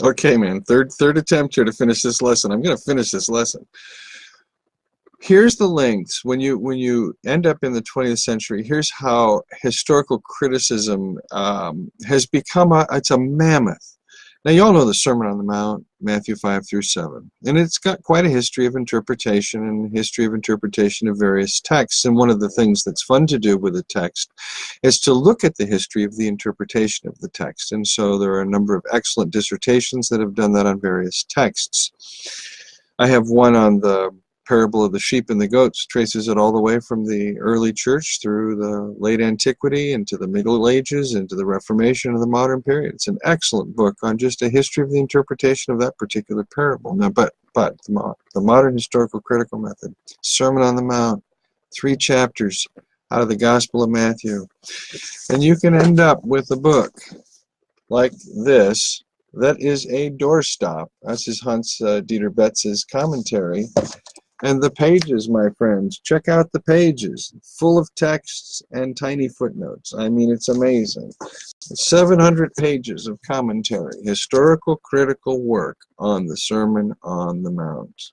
Okay, man. Third attempt here to finish this lesson. I'm going to finish this lesson. Here's the lengths. When you end up in the 20th century, here's how historical criticism has become it's a mammoth. Now, you all know the Sermon on the Mount, Matthew 5 through 7. And it's got quite a history of interpretation and history of interpretation of various texts. And one of the things that's fun to do with a text is to look at the history of the interpretation of the text. And so there are a number of excellent dissertations that have done that on various texts. I have one on the parable of the sheep and the goats, traces it all the way from the early church through the late antiquity into the Middle Ages into the Reformation of the modern period. It's an excellent book on just a history of the interpretation of that particular parable. Now, but the modern historical critical method, Sermon on the Mount, 3 chapters out of the Gospel of Matthew, and you can end up with a book like this that is a doorstop. This is Hans Dieter Betz's commentary. And the pages, my friends, check out the pages, full of texts and tiny footnotes. I mean, it's amazing. 700 pages of commentary, historical critical work on the Sermon on the Mount.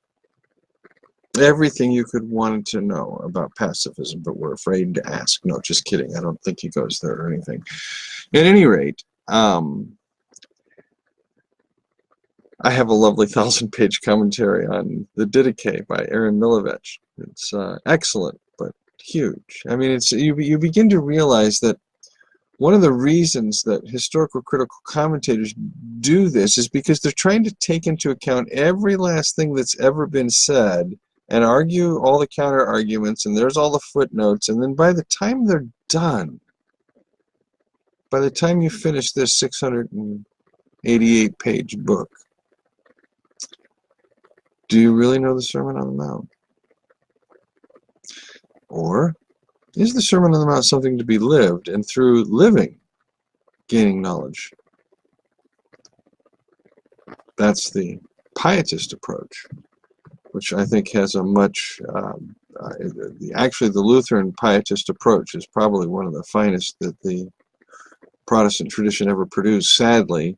Everything you could want to know about pacifism, but we're afraid to ask. No, just kidding. I don't think he goes there or anything. At any rate, I have a lovely 1,000-page commentary on the Didache by Aaron Milovich. It's excellent, but huge. I mean, it's you begin to realize that one of the reasons that historical critical commentators do this is because they're trying to take into account every last thing that's ever been said and argue all the counter-arguments, and there's all the footnotes, and then by the time they're done, by the time you finish this 688-page book, do you really know the Sermon on the Mount? Or is the Sermon on the Mount something to be lived, and through living, gaining knowledge? That's the pietist approach, which I think has a much, actually the Lutheran pietist approach is probably one of the finest that the Protestant tradition ever produced. Sadly,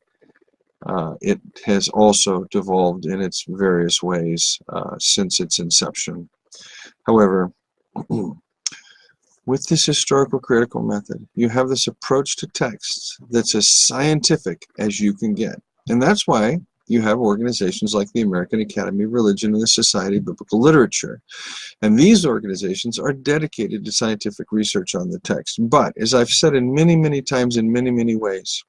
it has also devolved in its various ways since its inception. However, with this historical critical method, you have this approach to texts that's as scientific as you can get. And that's why you have organizations like the American Academy of Religion and the Society of Biblical Literature. And these organizations are dedicated to scientific research on the text. But, as I've said in many, many times in many, many ways,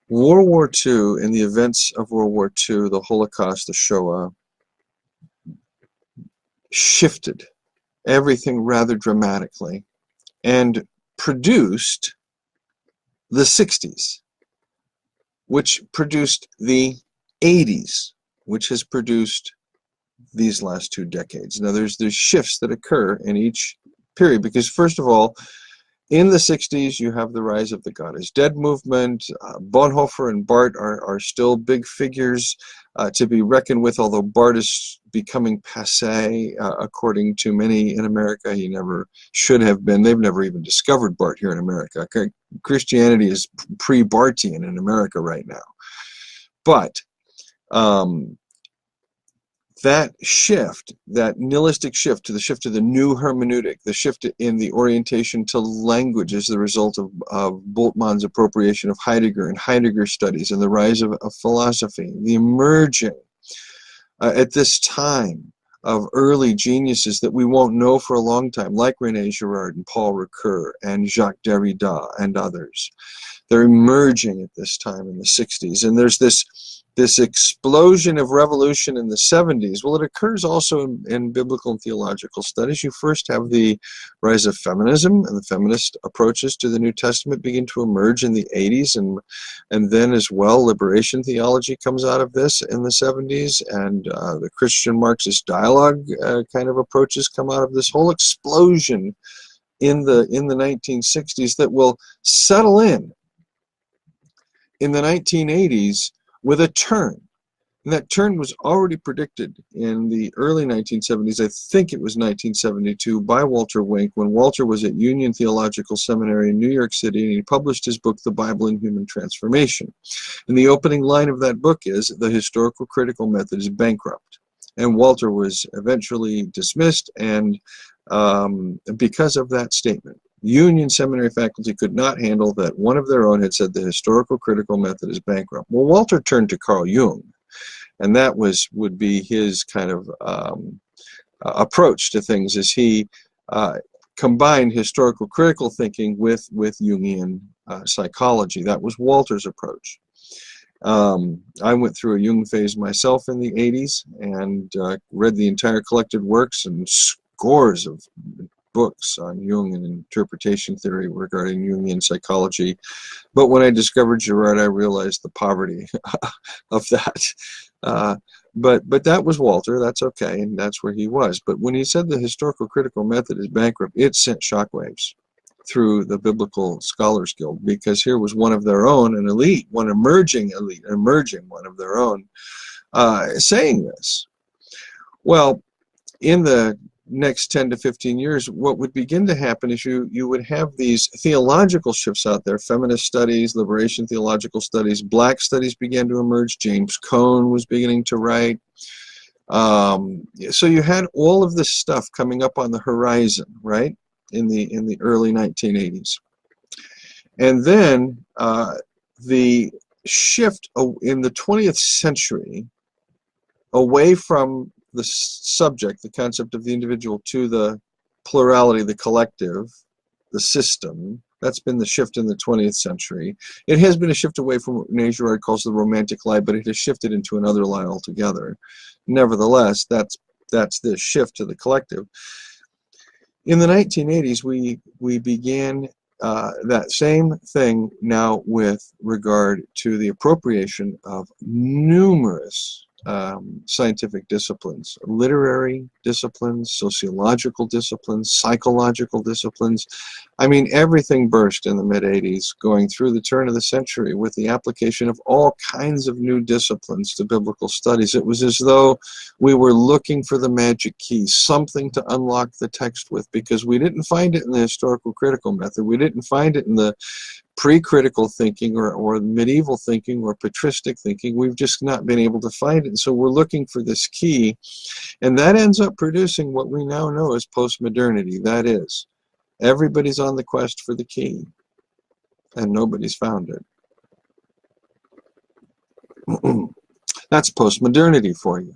World War II and the events of World War II, the Holocaust, the Shoah, shifted everything rather dramatically and produced the 60s, which produced the 80s, which has produced these last 2 decades. Now, there's shifts that occur in each period because, first of all, in the 60s, you have the rise of the God is Dead movement. Bonhoeffer and Barth are still big figures to be reckoned with, although Barth is becoming passé, according to many in America. He never should have been. They've never even discovered Barth here in America. Christianity is pre-Barthian in America right now. But that shift, that nihilistic shift to the new hermeneutic, the shift in the orientation to language as the result of Bultmann's appropriation of Heidegger and Heidegger studies and the rise of philosophy, the emerging at this time of early geniuses that we won't know for a long time, like René Girard and Paul Ricoeur and Jacques Derrida and others. They're emerging at this time in the 60s, and there's this explosion of revolution in the 70s. Well, it occurs also in biblical and theological studies. You first have the rise of feminism, and the feminist approaches to the New Testament begin to emerge in the 80s, and then as well, liberation theology comes out of this in the 70s, and the Christian Marxist dialogue kind of approaches come out of this whole explosion in the 1960s that will settle in the 1980s with a turn. And that turn was already predicted in the early 1970s. I think it was 1972 by Walter Wink, when Walter was at Union Theological Seminary in New York City, and he published his book, The Bible and Human Transformation. And the opening line of that book is, "The historical critical method is bankrupt." And Walter was eventually dismissed, and because of that statement. Union Seminary faculty could not handle that one of their own had said the historical critical method is bankrupt. Well, Walter turned to Carl Jung, and that would be his kind of approach to things, as he combined historical critical thinking with Jungian psychology. That was Walter's approach. I went through a Jung phase myself in the 80s, and read the entire collected works and scores of books on Jung and interpretation theory regarding Jungian psychology. But when I discovered Girard, I realized the poverty of that. But that was Walter. That's okay, and that's where he was. But when he said the historical critical method is bankrupt, it sent shockwaves through the Biblical Scholars Guild, because here was one of their own, an elite, one emerging elite, emerging one of their own, saying this. Well, in the next 10 to 15 years, what would begin to happen is you would have these theological shifts out there. Feminist studies, liberation theological studies, black studies began to emerge. James Cone was beginning to write. So you had all of this stuff coming up on the horizon, right, in the early 1980s. And then the shift in the 20th century away from the subject, the concept of the individual, to the plurality, the collective, the system. That's been the shift in the 20th century. It has been a shift away from what René Girard calls the romantic lie, but it has shifted into another lie altogether. Nevertheless, that's the shift to the collective. In the 1980s, we began that same thing now with regard to the appropriation of numerous scientific disciplines, literary disciplines, sociological disciplines, psychological disciplines. I mean, everything burst in the mid-80s, going through the turn of the century with the application of all kinds of new disciplines to biblical studies. It was as though we were looking for the magic key, something to unlock the text with, because we didn't find it in the historical critical method. We didn't find it in the pre-critical thinking or medieval thinking or patristic thinking. We've just not been able to find it. So we're looking for this key, and that ends up producing what we now know as postmodernity. That is, everybody's on the quest for the key, and nobody's found it. That's postmodernity for you.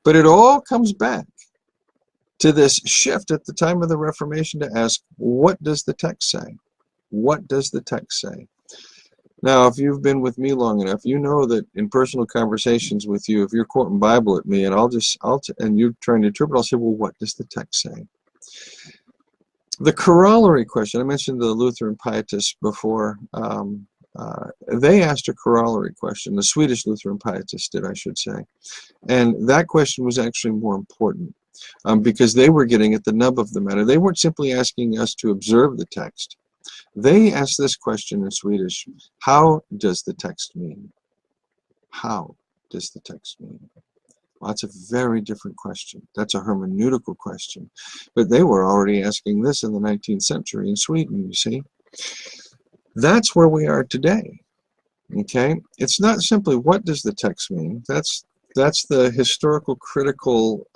But it all comes back to this shift at the time of the Reformation to ask, what does the text say? What does the text say? Now, if you've been with me long enough, you know that in personal conversations with you, if you're quoting Bible at me and and you're trying to interpret, I'll say, well, what does the text say? The corollary question, I mentioned the Lutheran pietists before. They asked a corollary question. The Swedish Lutheran pietists did, I should say. And that question was actually more important because they were getting at the nub of the matter. They weren't simply asking us to observe the text. They asked this question in Swedish: how does the text mean? How does the text mean? Well, that's a very different question. That's a hermeneutical question. But they were already asking this in the 19th century in Sweden, you see. That's where we are today. Okay? It's not simply what does the text mean. That's the historical critical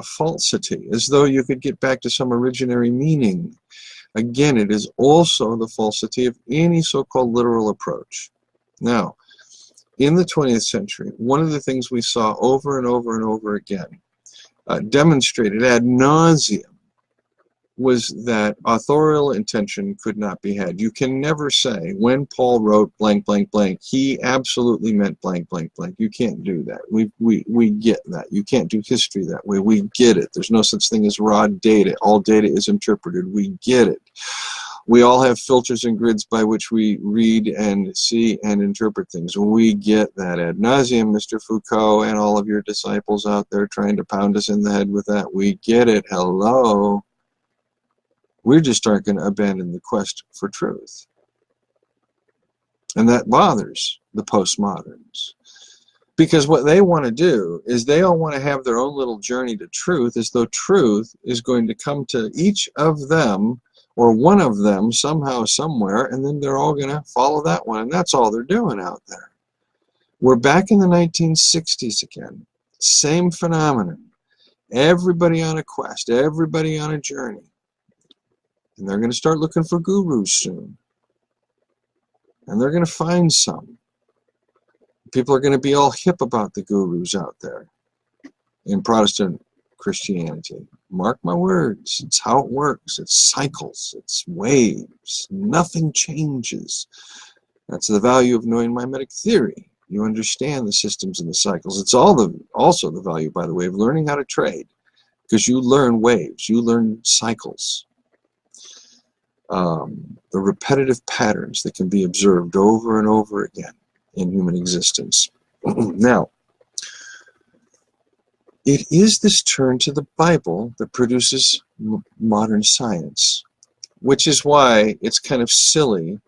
falsity, as though you could get back to some originary meaning. Again, it is also the falsity of any so-called literal approach. Now, in the 20th century, one of the things we saw over and over and over again, demonstrated ad nauseum, was that authorial intention could not be had. You can never say, when Paul wrote blank, blank, blank, he absolutely meant blank, blank, blank. You can't do that. We get that. You can't do history that way. We get it. There's no such thing as raw data. All data is interpreted. We get it. We all have filters and grids by which we read and see and interpret things. We get that ad nauseum, Mr. Foucault and all of your disciples out there trying to pound us in the head with that. We get it. Hello. We just aren't going to abandon the quest for truth. And that bothers the postmoderns. Because what they want to do is they all want to have their own little journey to truth, as though truth is going to come to each of them or one of them somehow, somewhere, and then they're all going to follow that one. And that's all they're doing out there. We're back in the 1960s again. Same phenomenon. Everybody on a quest, everybody on a journey. And they're going to start looking for gurus soon. And they're going to find some. People are going to be all hip about the gurus out there in Protestant Christianity. Mark my words, it's how it works. It's cycles, it's waves. Nothing changes. That's the value of knowing mimetic theory. You understand the systems and the cycles. It's also the value, by the way, of learning how to trade, because you learn waves, you learn cycles. The repetitive patterns that can be observed over and over again in human existence. Now, it is this turn to the Bible that produces modern science, which is why it's kind of silly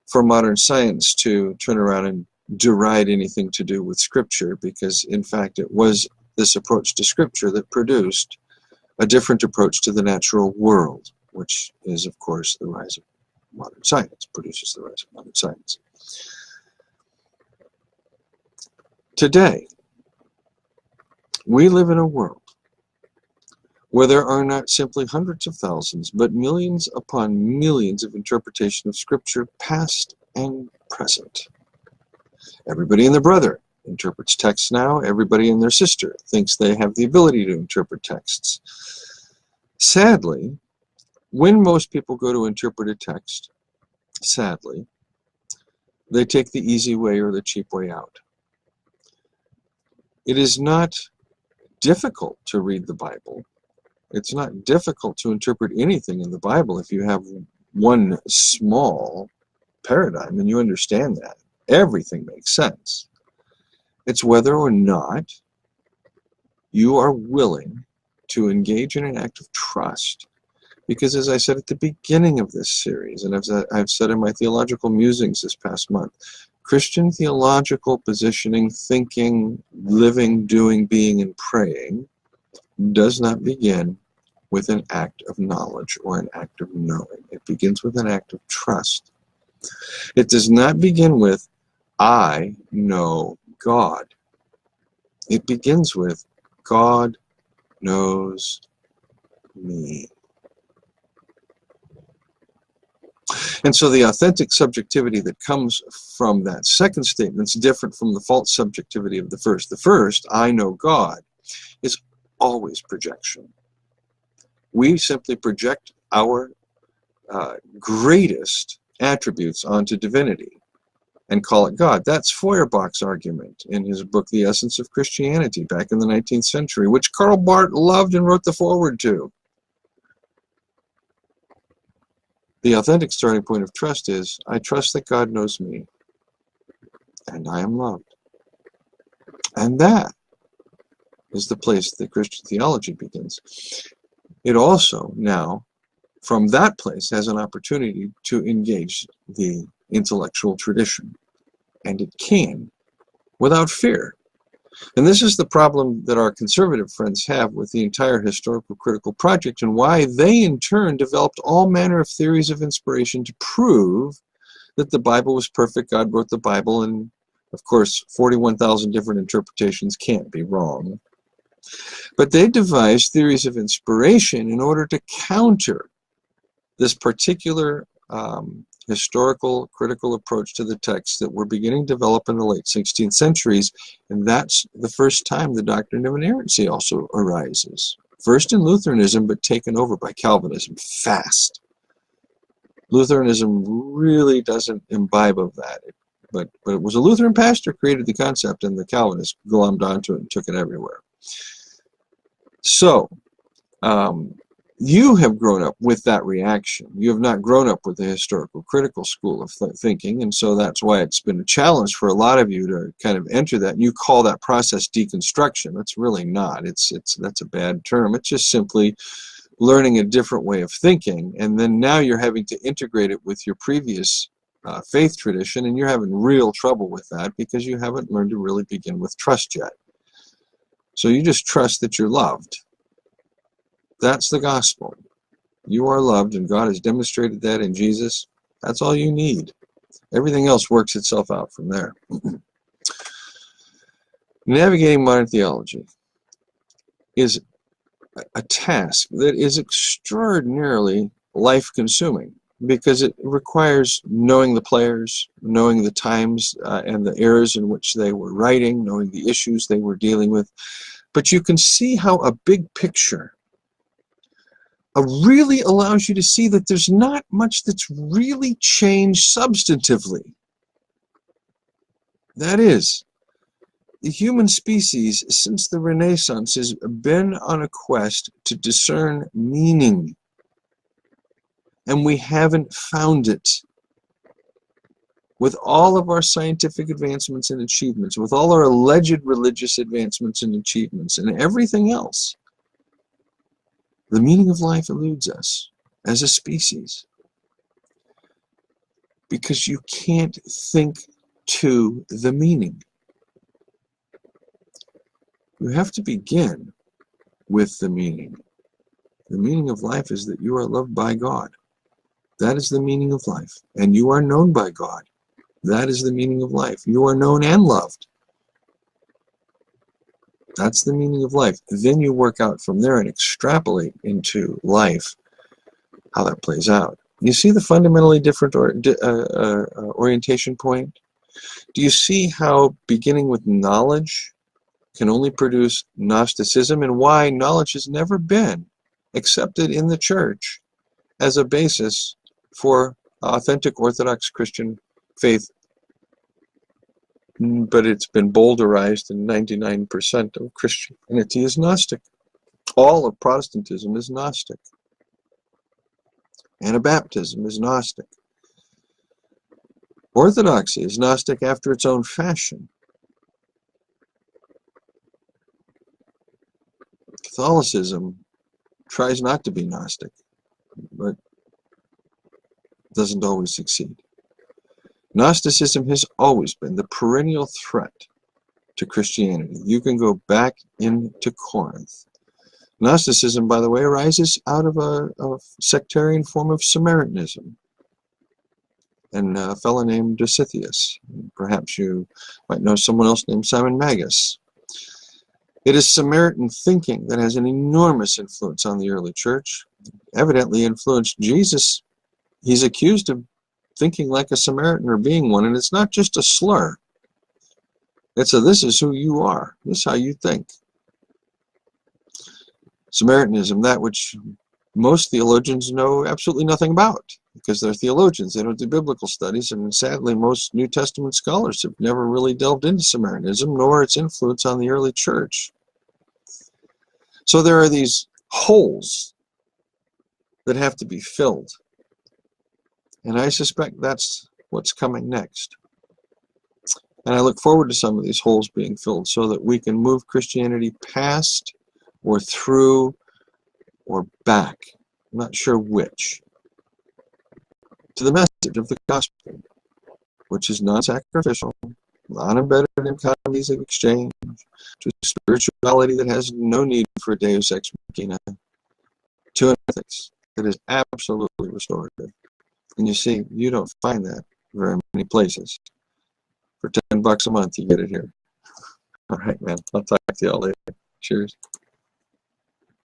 for modern science to turn around and deride anything to do with Scripture, because in fact it was this approach to Scripture that produced a different approach to the natural world, which is, of course, the rise of modern science, produces the rise of modern science. Today, we live in a world where there are not simply hundreds of thousands, but millions upon millions of interpretations of Scripture, past and present. Everybody and their brother interprets texts now. Everybody and their sister thinks they have the ability to interpret texts. Sadly, when most people go to interpret a text, sadly, they take the easy way or the cheap way out. It is not difficult to read the Bible. It's not difficult to interpret anything in the Bible if you have one small paradigm and you understand that. Everything makes sense. It's whether or not you are willing to engage in an act of trust. Because as I said at the beginning of this series, and I've said in my theological musings this past month, Christian theological positioning, thinking, living, doing, being, and praying does not begin with an act of knowledge or an act of knowing. It begins with an act of trust. It does not begin with, I know God. It begins with, God knows me. And so the authentic subjectivity that comes from that second statement is different from the false subjectivity of the first. The first, I know God, is always projection. We simply project our greatest attributes onto divinity and call it God. That's Feuerbach's argument in his book, The Essence of Christianity, back in the 19th century, which Karl Barth loved and wrote the foreword to. The authentic starting point of trust is, I trust that God knows me, and I am loved. And that is the place that Christian theology begins. It also now, from that place, has an opportunity to engage the intellectual tradition. And it can, without fear. And this is the problem that our conservative friends have with the entire historical critical project, and why they in turn developed all manner of theories of inspiration to prove that the Bible was perfect, God wrote the Bible, and of course 41,000 different interpretations can't be wrong. But they devised theories of inspiration in order to counter this particular historical critical approach to the text that we're beginning to develop in the late 16th centuries, and that's the first time the doctrine of inerrancy also arises. First in Lutheranism, but taken over by Calvinism fast. Lutheranism really doesn't imbibe of that, but it was a Lutheran pastor who created the concept, and the Calvinists glommed onto it and took it everywhere. So, you have grown up with that reaction. You have not grown up with the historical critical school of thinking, and so that's why it's been a challenge for a lot of you to kind of enter that. And you call that process deconstruction. That's really not. That's a bad term. It's just simply learning a different way of thinking, and then now you're having to integrate it with your previous faith tradition, and you're having real trouble with that because you haven't learned to really begin with trust yet. So you just trust that you're loved. That's the gospel. You are loved, and God has demonstrated that in Jesus. That's all you need. Everything else works itself out from there. Navigating modern theology is a task that is extraordinarily life-consuming because it requires knowing the players, knowing the times and the eras in which they were writing, knowing the issues they were dealing with. But you can see how a big picture really allows you to see that there's not much that's really changed substantively. That is, the human species, since the Renaissance, has been on a quest to discern meaning, and we haven't found it. With all of our scientific advancements and achievements, with all our alleged religious advancements and achievements, and everything else, the meaning of life eludes us as a species. Because you can't think to the meaning. You have to begin with the meaning. The meaning of life is that you are loved by God. That is the meaning of life. And you are known by God. That is the meaning of life. You are known and loved. That's the meaning of life. Then you work out from there and extrapolate into life how that plays out. You see the fundamentally different orientation point? Do you see how beginning with knowledge can only produce Gnosticism, and why knowledge has never been accepted in the church as a basis for authentic Orthodox Christian faith, but it's been boulderized, and 99% of Christianity is Gnostic. All of Protestantism is Gnostic. Anabaptism is Gnostic. Orthodoxy is Gnostic after its own fashion. Catholicism tries not to be Gnostic, but doesn't always succeed. Gnosticism has always been the perennial threat to Christianity. You can go back into Corinth. Gnosticism, by the way, arises out of a sectarian form of Samaritanism and a fellow named Dositheus. Perhaps you might know someone else named Simon Magus. It is Samaritan thinking that has an enormous influence on the early church, evidently influenced Jesus. He's accused of thinking like a Samaritan or being one, and it's not just a slur. It's a this is who you are. This is how you think. Samaritanism, that which most theologians know absolutely nothing about, because they're theologians. They don't do biblical studies, and sadly most New Testament scholars have never really delved into Samaritanism, nor its influence on the early church. So there are these holes that have to be filled. And I suspect that's what's coming next. And I look forward to some of these holes being filled so that we can move Christianity past or through or back, I'm not sure which, to the message of the gospel, which is non-sacrificial, non-embedded in economies of exchange, to spirituality that has no need for deus ex machina, to an ethics that is absolutely restorative. And you see, you don't find that very many places. For $10 a month, you get it here. All right, man. I'll talk to y'all later. Cheers.